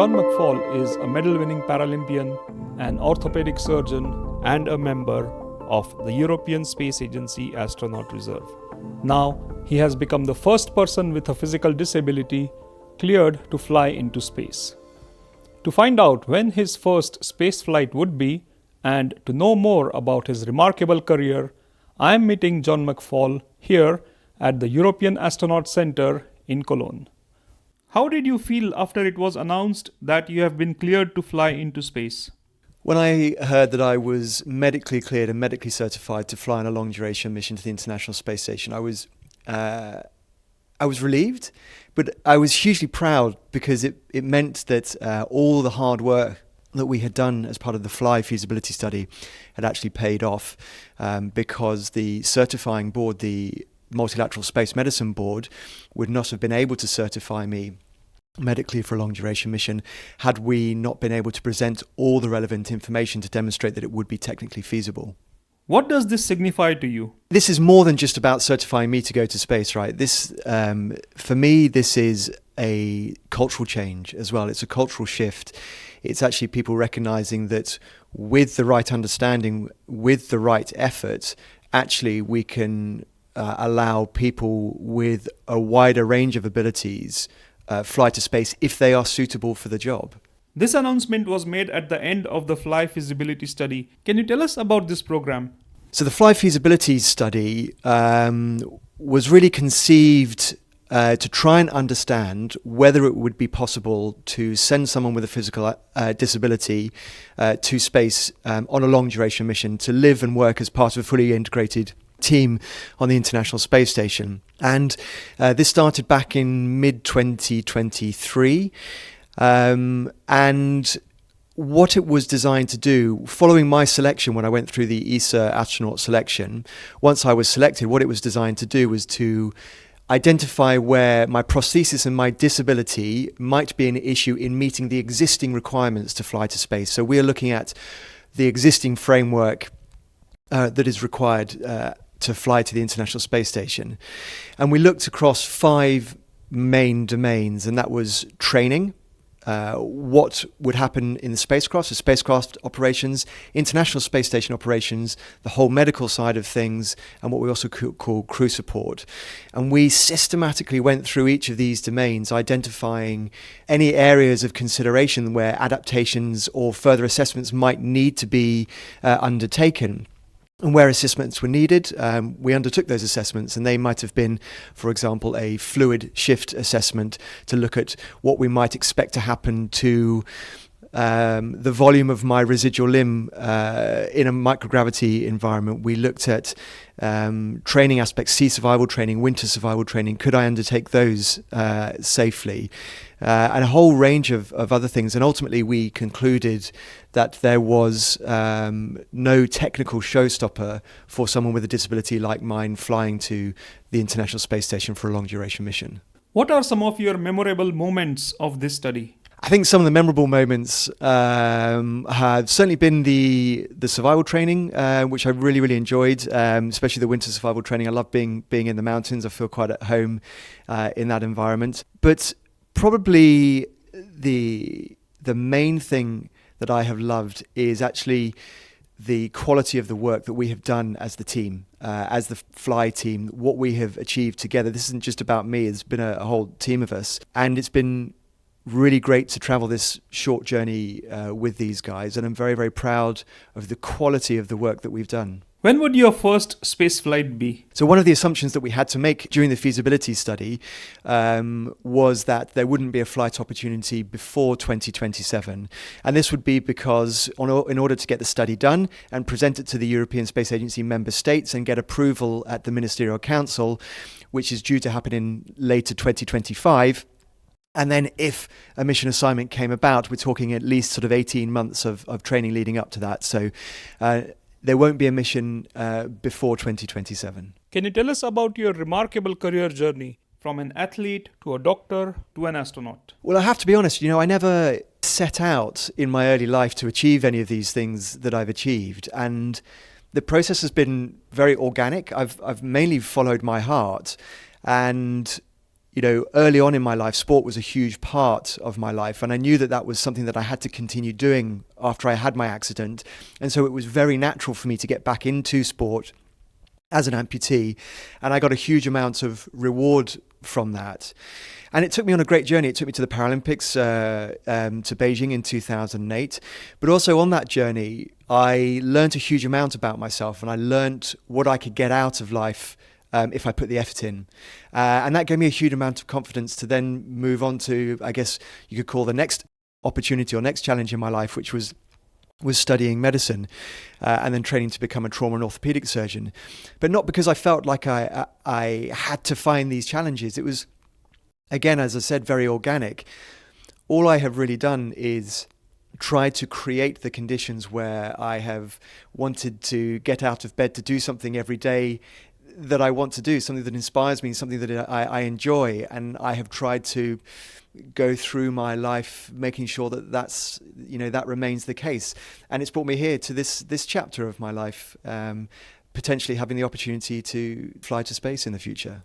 John McFall is a medal-winning Paralympian, an orthopaedic surgeon, and a member of the European Space Agency Astronaut Reserve. Now, he has become the first person with a physical disability cleared to fly into space. To find out when his first space flight would be, and to know more about his remarkable career, I am meeting John McFall here at the European Astronaut Center in Cologne. How did you feel after it was announced that you have been cleared to fly into space? When I heard that I was medically cleared and medically certified to fly on a long-duration mission to the International Space Station, I was relieved, but I was hugely proud because it meant that all the hard work that we had done as part of the Fly Feasibility Study had actually paid off, because the certifying board, the Multilateral Space Medicine Board, would not have been able to certify me medically for a long duration mission had we not been able to present all the relevant information to demonstrate that it would be technically feasible. What does this signify to you? This is more than just about certifying me to go to space, right? This, for me, this is a cultural change as well. It's a cultural shift. It's actually people recognizing that with the right understanding, with the right effort, actually we can allow people with a wider range of abilities fly to space if they are suitable for the job. This announcement was made at the end of the Fly Feasibility Study. Can you tell us about this program? So the Fly Feasibility Study was really conceived to try and understand whether it would be possible to send someone with a physical disability to space on a long duration mission to live and work as part of a fully integrated team on the International Space Station. And this started back in mid-2023. And what it was designed to do, following my selection when I went through the ESA astronaut selection, once I was selected, what it was designed to do was to identify where my prosthesis and my disability might be an issue in meeting the existing requirements to fly to space. So we are looking at the existing framework that is required to fly to the International Space Station. And we looked across 5 main domains, and that was training, what would happen in the spacecraft, so spacecraft operations, International Space Station operations, the whole medical side of things, and what we also call crew support. And we systematically went through each of these domains, identifying any areas of consideration where adaptations or further assessments might need to be undertaken. And where assessments were needed, we undertook those assessments, and they might have been, for example, a fluid shift assessment to look at what we might expect to happen to the volume of my residual limb in a microgravity environment. We looked at training aspects, sea survival training, winter survival training. Could I undertake those safely? And a whole range of other things. And ultimately we concluded that there was no technical showstopper for someone with a disability like mine flying to the International Space Station for a long duration mission. What are some of your memorable moments of this study? I think some of the memorable moments have certainly been the survival training, which I really enjoyed, especially the winter survival training. I love being in the mountains. I feel quite at home in that environment. But probably the main thing that I have loved is actually the quality of the work that we have done as the team, as the Fly team, what we have achieved together. This isn't just about me. It's been a whole team of us, and it's been really great to travel this short journey with these guys, and I'm very proud of the quality of the work that we've done. When would your first space flight be? So one of the assumptions that we had to make during the feasibility study was that there wouldn't be a flight opportunity before 2027. And this would be because in order to get the study done and present it to the European Space Agency member states and get approval at the Ministerial Council, which is due to happen in later 2025, and then if a mission assignment came about, we're talking at least sort of 18 months of training leading up to that. So there won't be a mission before 2027. Can you tell us about your remarkable career journey from an athlete to a doctor to an astronaut? Well, I have to be honest, I never set out in my early life to achieve any of these things that I've achieved. And the process has been very organic. I've mainly followed my heart. And early on in my life, sport was a huge part of my life. And I knew that that was something that I had to continue doing after I had my accident. And so it was very natural for me to get back into sport as an amputee. And I got a huge amount of reward from that. And it took me on a great journey. It took me to the Paralympics, to Beijing in 2008. But also on that journey, I learned a huge amount about myself, and I learned what I could get out of life if I put the effort in. And that gave me a huge amount of confidence to then move on to, I guess you could call the next opportunity or next challenge in my life, which was studying medicine and then training to become a trauma and orthopaedic surgeon. But not because I felt like I had to find these challenges. It was, again, as I said, very organic. All I have really done is try to create the conditions where I have wanted to get out of bed to do something every day that I want to do, something that inspires me, something that I enjoy. And I have tried to go through my life making sure that that remains the case. And it's brought me here to this chapter of my life, potentially having the opportunity to fly to space in the future.